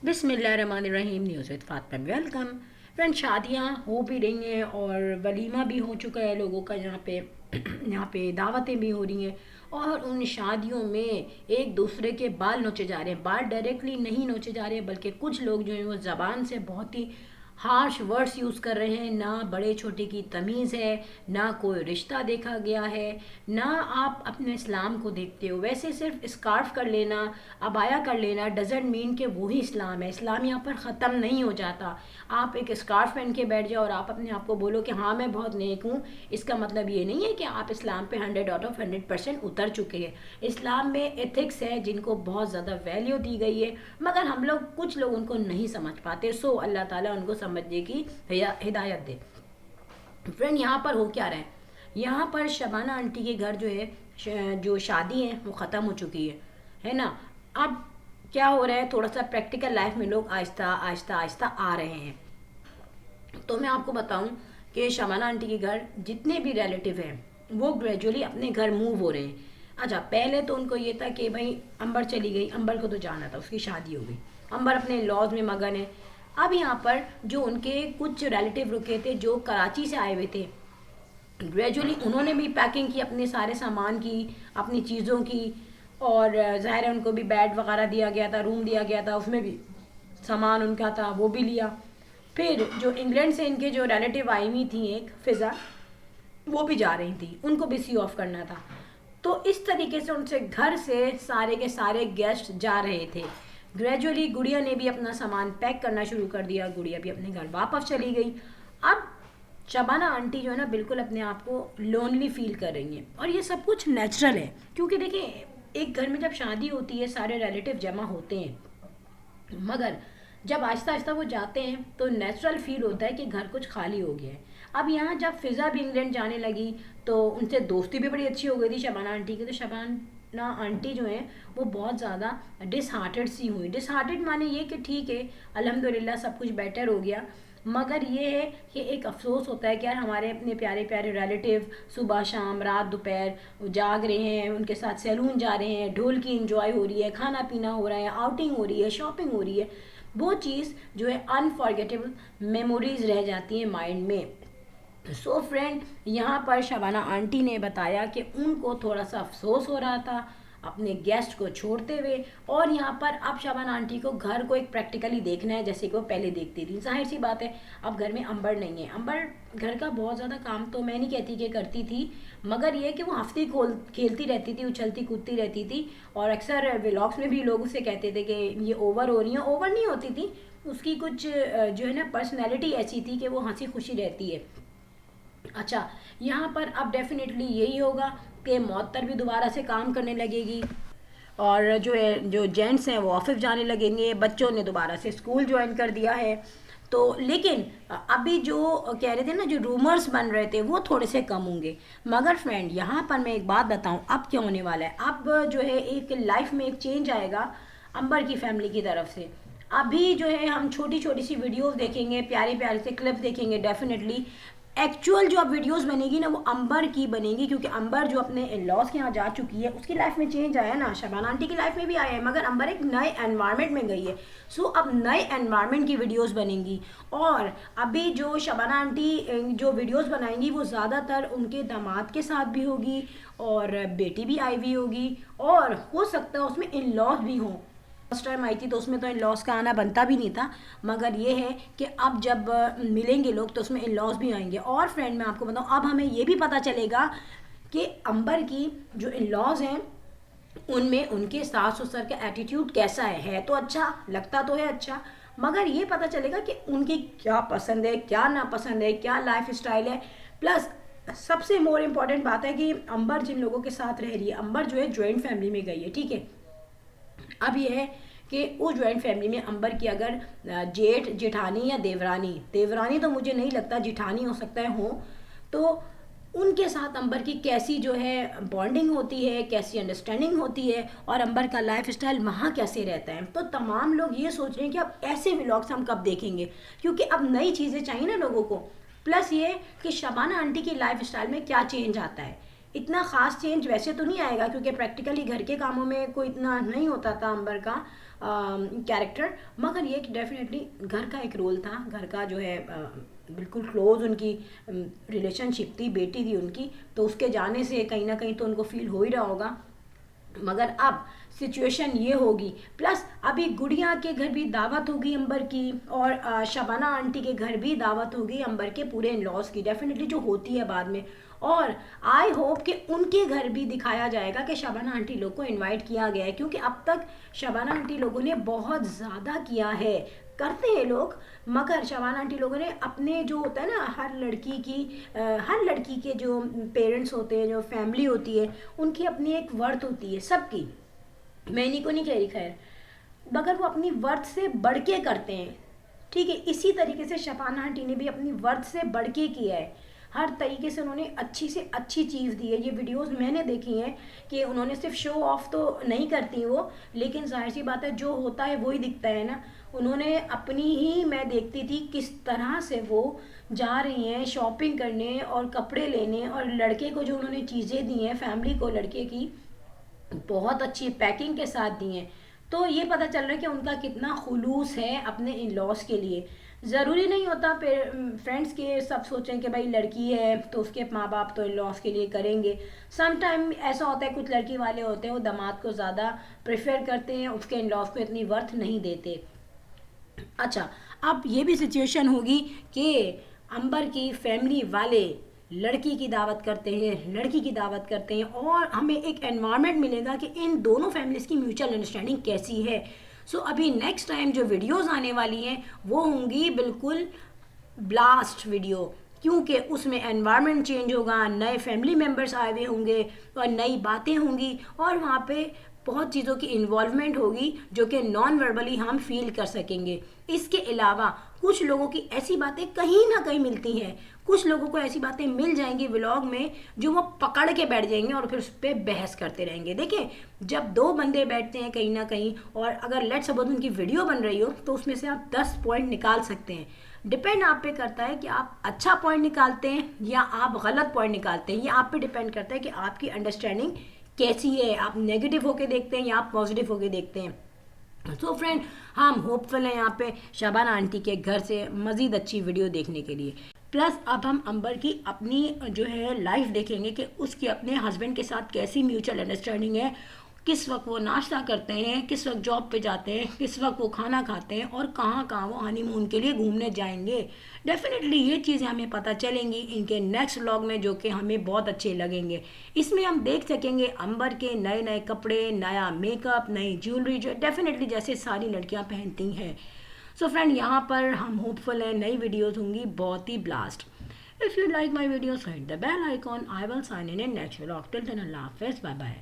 बिस्मिल्लाहिर्रहमानिर्रहीम। News with Fatima में welcome. Friend, शादियाँ हो भी रही हैं और वलीमा भी हो चुका है लोगों का। यहाँ पे दावतें भी हो रही हैं और उन शादियों में एक दूसरे के बाल नोचे जा रहे हैं। बाल डायरेक्टली नहीं नोचे जा रहे हैं, बल्कि कुछ लोग जो हैं वो ज़बान से बहुत ही हार्श वर्ड्स यूज़ कर रहे हैं। ना बड़े छोटे की तमीज़ है, ना कोई रिश्ता देखा गया है, ना आप अपने इस्लाम को देखते हो। वैसे सिर्फ स्कार्फ कर लेना, अबाया कर लेना डजेंट मीन कि वही इस्लाम है। इस्लाम यहाँ पर ख़त्म नहीं हो जाता। आप एक स्कार्फ पहन के बैठ जाओ और आप अपने आप को बोलो कि हाँ मैं बहुत नेक हूँ, इसका मतलब ये नहीं है कि आप इस्लाम पे 100 आउट ऑफ 100% उतर चुके हैं। इस्लाम में एथिक्स है जिनको बहुत ज़्यादा वैल्यू दी गई है, मगर हम लोग कुछ लोग उनको नहीं समझ पाते। सो अल्लाह ताला उनको समझने की हिदायत दे। फ्रेंड, यहाँ पर हो क्या रहा है? यहाँ पर शबाना आंटी के घर जो है, जो शादी है वो ख़त्म हो चुकी है ना। अब क्या हो रहा है, थोड़ा सा प्रैक्टिकल लाइफ में लोग आहिस्ता आहिस्ता आहिस्ता आ रहे हैं। तो मैं आपको बताऊं कि शबाना आंटी के घर जितने भी रिलेटिव हैं वो ग्रेजुअली अपने घर मूव हो रहे हैं। अच्छा, पहले तो उनको ये था कि भाई अंबर चली गई, अंबर को तो जाना था, उसकी शादी हो गई, अंबर अपने लॉज में मगन है। अब यहाँ पर जो उनके कुछ रिलेटिव रुके थे जो कराची से आए हुए थे, ग्रेजुअली उन्होंने भी पैकिंग की अपने सारे सामान की, अपनी चीज़ों की। और ज़ाहिर है उनको भी बेड वगैरह दिया गया था, रूम दिया गया था, उसमें भी सामान उनका था, वो भी लिया। फिर जो इंग्लैंड से इनके जो रिलेटिव आई हुई थी, एक फ़िज़ा, वो भी जा रही थी, उनको भी सी ऑफ करना था। तो इस तरीके से उनसे घर से सारे के सारे गेस्ट जा रहे थे। ग्रेजुअली गुड़िया ने भी अपना सामान पैक करना शुरू कर दिया, गुड़िया भी अपने घर वापस चली गई। अब शबाना आंटी जो है ना, बिल्कुल अपने आप को लोनली फील कर रही हैं और ये सब कुछ नेचुरल है, क्योंकि देखिए एक घर में जब शादी होती है सारे रिलेटिव जमा होते हैं, मगर जब आहिस्ता आहिस्ता वो जाते हैं तो नेचुरल फील होता है कि घर कुछ खाली हो गया है। अब यहाँ जब फ़िज़ा भी इंग्लैंड जाने लगी तो उनसे दोस्ती भी बड़ी अच्छी हो गई थी शबाना आंटी की। तो शबाना आंटी जो है वो बहुत ज़्यादा डिसहार्टेड सी हुई। डिसहार्टेड माने ये कि ठीक है, अल्हम्दुलिल्लाह सब कुछ बेटर हो गया, मगर ये है कि एक अफसोस होता है कि यार हमारे अपने प्यारे प्यारे रिलेटिव सुबह शाम रात दोपहर जाग रहे हैं, उनके साथ सैलून जा रहे हैं, ढोल की इंजॉय हो रही है, खाना पीना हो रहा है, आउटिंग हो रही है, शॉपिंग हो रही है। वो चीज़ जो है अनफॉर्गेटेबल मेमोरीज रह जाती हैं माइंड में। सो फ्रेंड, यहाँ पर शबाना आंटी ने बताया कि उनको थोड़ा सा अफसोस हो रहा था अपने गेस्ट को छोड़ते हुए, और यहाँ पर अब शबाना आंटी को घर को एक प्रैक्टिकली देखना है जैसे कि वो पहले देखती थी। जाहिर सी बात है, अब घर में अंबर नहीं है। अंबर घर का बहुत ज़्यादा काम तो मैं नहीं कहती कि करती थी, मगर ये कि वो हफ्ती खोल खेलती रहती थी, उछलती कूदती रहती थी। और अक्सर व्लॉग्स में भी लोग उससे कहते थे कि ये ओवर हो रही है। ओवर नहीं होती थी, उसकी कुछ जो है ना पर्सनैलिटी ऐसी थी कि वो हंसी खुशी रहती है। अच्छा, यहाँ पर अब डेफिनेटली यही होगा कि मौतर भी दोबारा से काम करने लगेगी और जो है जो जेंट्स हैं वो ऑफिस जाने लगेंगे, बच्चों ने दोबारा से स्कूल ज्वाइन कर दिया है। तो लेकिन अभी जो कह रहे थे ना, जो रूमर्स बन रहे थे वो थोड़े से कम होंगे। मगर फ्रेंड, यहाँ पर मैं एक बात बताऊँ अब क्या होने वाला है। अब जो है एक लाइफ में एक चेंज आएगा अंबर की फैमिली की तरफ से। अभी जो है हम छोटी छोटी सी वीडियोस देखेंगे, प्यारे प्यारे से क्लिप्स देखेंगे। डेफिनेटली एक्चुअल जो अब वीडियोस बनेगी ना वो अंबर की बनेगी, क्योंकि अंबर जो अपने इन लॉज के यहाँ जा चुकी है उसकी लाइफ में चेंज आया ना, शबाना आंटी की लाइफ में भी आया है, मगर अंबर एक नए एनवायरनमेंट में गई है। सो अब नए एनवायरनमेंट की वीडियोस बनेंगी। और अभी जो शबाना आंटी जो वीडियोस बनाएंगी वो ज़्यादातर उनके दामाद के साथ भी होगी और बेटी भी आई हुई होगी, और हो सकता है उसमें इन लॉज भी हों। फर्स्ट टाइम आई थी तो उसमें तो इन लॉज का आना बनता भी नहीं था, मगर ये है कि अब जब मिलेंगे लोग तो उसमें इन लॉज भी आएंगे। और फ्रेंड, मैं आपको बताऊँ अब हमें ये भी पता चलेगा कि अंबर की जो इन लॉज हैं उनमें उनके सास ससुर का एटीट्यूड कैसा है तो अच्छा लगता तो है अच्छा, मगर ये पता चलेगा कि उनकी क्या पसंद है, क्या नापसंद है, क्या लाइफ स्टाइल है। प्लस सबसे मोर इम्पॉर्टेंट बात है कि अंबर जिन लोगों के साथ रह रही है, अंबर जो है ज्वाइंट फैमिली में गई है, ठीक है। अब यह है कि उस ज्वाइंट फैमिली में अंबर की अगर जेठ जेठानी या देवरानी, देवरानी तो मुझे नहीं लगता, जेठानी हो सकता है हो, तो उनके साथ अंबर की कैसी जो है बॉन्डिंग होती है, कैसी अंडरस्टैंडिंग होती है, और अंबर का लाइफ स्टाइल वहाँ कैसे रहता है। तो तमाम लोग ये सोच रहे हैं कि अब ऐसे व्लॉग्स हम कब देखेंगे, क्योंकि अब नई चीज़ें चाहिए ना लोगों को। प्लस ये कि शबाना आंटी की लाइफ स्टाइल में क्या चेंज आता है। इतना ख़ास चेंज वैसे तो नहीं आएगा, क्योंकि प्रैक्टिकली घर के कामों में कोई इतना नहीं होता था अंबर का, कैरेक्टर, मगर ये डेफिनेटली घर का एक रोल था, घर का जो है बिल्कुल क्लोज उनकी रिलेशनशिप थी, बेटी थी उनकी, तो उसके जाने से कहीं ना कहीं तो उनको फील हो ही रहा होगा। मगर अब सिचुएशन ये होगी, प्लस अभी गुड़िया के घर भी दावत होगी अंबर की, और शबाना आंटी के घर भी दावत होगी अंबर के पूरे इन लॉज की, डेफिनेटली जो होती है बाद में। और आई होप कि उनके घर भी दिखाया जाएगा कि शबाना आंटी लोग को इनवाइट किया गया है, क्योंकि अब तक शबाना आंटी लोगों ने बहुत ज़्यादा किया है, करते हैं लोग, मगर शबाना आंटी लोगों ने अपने जो होता है ना, हर लड़की के जो पेरेंट्स होते हैं, जो फैमिली होती है, उनकी अपनी एक वर्थ होती है सबकी, मैं इन्हीं को नहीं कह रही खैर, मगर वो अपनी वर्थ से बढ़ के करते हैं। ठीक है, इसी तरीके से शबाना आंटी ने भी अपनी वर्थ से बढ़ के किया है, हर तरीके से उन्होंने अच्छी से अच्छी चीज़ दी है। ये वीडियोस मैंने देखी हैं कि उन्होंने सिर्फ शो ऑफ तो नहीं करती वो, लेकिन जाहिर सी बात है जो होता है वही दिखता है ना। उन्होंने अपनी ही, मैं देखती थी किस तरह से वो जा रही हैं शॉपिंग करने और कपड़े लेने, और लड़के को जो उन्होंने चीज़ें दी हैं, फैमिली को लड़के की बहुत अच्छी पैकिंग के साथ दी हैं। तो ये पता चल रहा है कि उनका कितना खुलूस है अपने इन लॉस के लिए। ज़रूरी नहीं होता फ्रेंड्स के सब सोचें कि भाई लड़की है तो उसके माँ बाप तो इन लॉस के लिए करेंगे। सम टाइम ऐसा होता है, कुछ लड़की वाले होते हैं वो दामाद को ज़्यादा प्रेफर करते हैं, उसके इन लॉस को इतनी वर्थ नहीं देते। अच्छा, अब ये भी सिचुएशन होगी कि अंबर की फैमिली वाले लड़की की दावत करते हैं, लड़की की दावत करते हैं, और हमें एक एनवायरनमेंट मिलेगा कि इन दोनों फैमिलीज़ की म्यूचुअल अंडरस्टैंडिंग कैसी है। सो अभी नेक्स्ट टाइम जो वीडियोस आने वाली हैं वो होंगी बिल्कुल ब्लास्ट वीडियो, क्योंकि उसमें एनवायरनमेंट चेंज होगा, नए फैमिली मेम्बर्स आए हुए होंगे और नई बातें होंगी, और वहाँ पे बहुत चीज़ों की इन्वॉल्वमेंट होगी जो कि नॉन वर्बली हम फील कर सकेंगे। इसके अलावा कुछ लोगों की ऐसी बातें कहीं ना कहीं मिलती हैं, कुछ लोगों को ऐसी बातें मिल जाएंगी व्लॉग में जो वो पकड़ के बैठ जाएंगे और फिर उस पर बहस करते रहेंगे। देखें, जब दो बंदे बैठते हैं कहीं ना कहीं, और अगर लेट्स सपोज उनकी वीडियो बन रही हो, तो उसमें से आप 10 पॉइंट निकाल सकते हैं। डिपेंड आप पे करता है कि आप अच्छा पॉइंट निकालते हैं या आप गलत पॉइंट निकालते हैं। ये आप पे डिपेंड करता है कि आपकी अंडरस्टैंडिंग कैसी है, आप नेगेटिव होके देखते हैं या आप पॉजिटिव होके देखते हैं। तो फ्रेंड, हम होपफुल हैं यहाँ पे शबाना आंटी के घर से मज़ीद अच्छी वीडियो देखने के लिए। प्लस अब हम अंबर की अपनी जो है लाइफ देखेंगे कि उसके अपने हस्बैंड के साथ कैसी म्यूचुअल अंडरस्टैंडिंग है, किस वक्त वो नाश्ता करते हैं, किस वक्त जॉब पे जाते हैं, किस वक्त वो खाना खाते हैं, और कहाँ कहाँ वो हनीमून के लिए घूमने जाएंगे। डेफिनेटली ये चीज़ें हमें पता चलेंगी इनके नेक्स्ट व्लॉग में, जो कि हमें बहुत अच्छे लगेंगे। इसमें हम देख सकेंगे अंबर के नए नए कपड़े, नया मेकअप, नई ज्वेलरी, जो डेफिनेटली जैसे सारी लड़कियाँ पहनती हैं। सो फ्रेंड, यहाँ पर हम होपफुल हैं नई वीडियोज़ होंगी बहुत ही blast. If you like my videos, hit the bell icon. I will sign in next vlog. Till then, Allah Hafiz. Bye bye.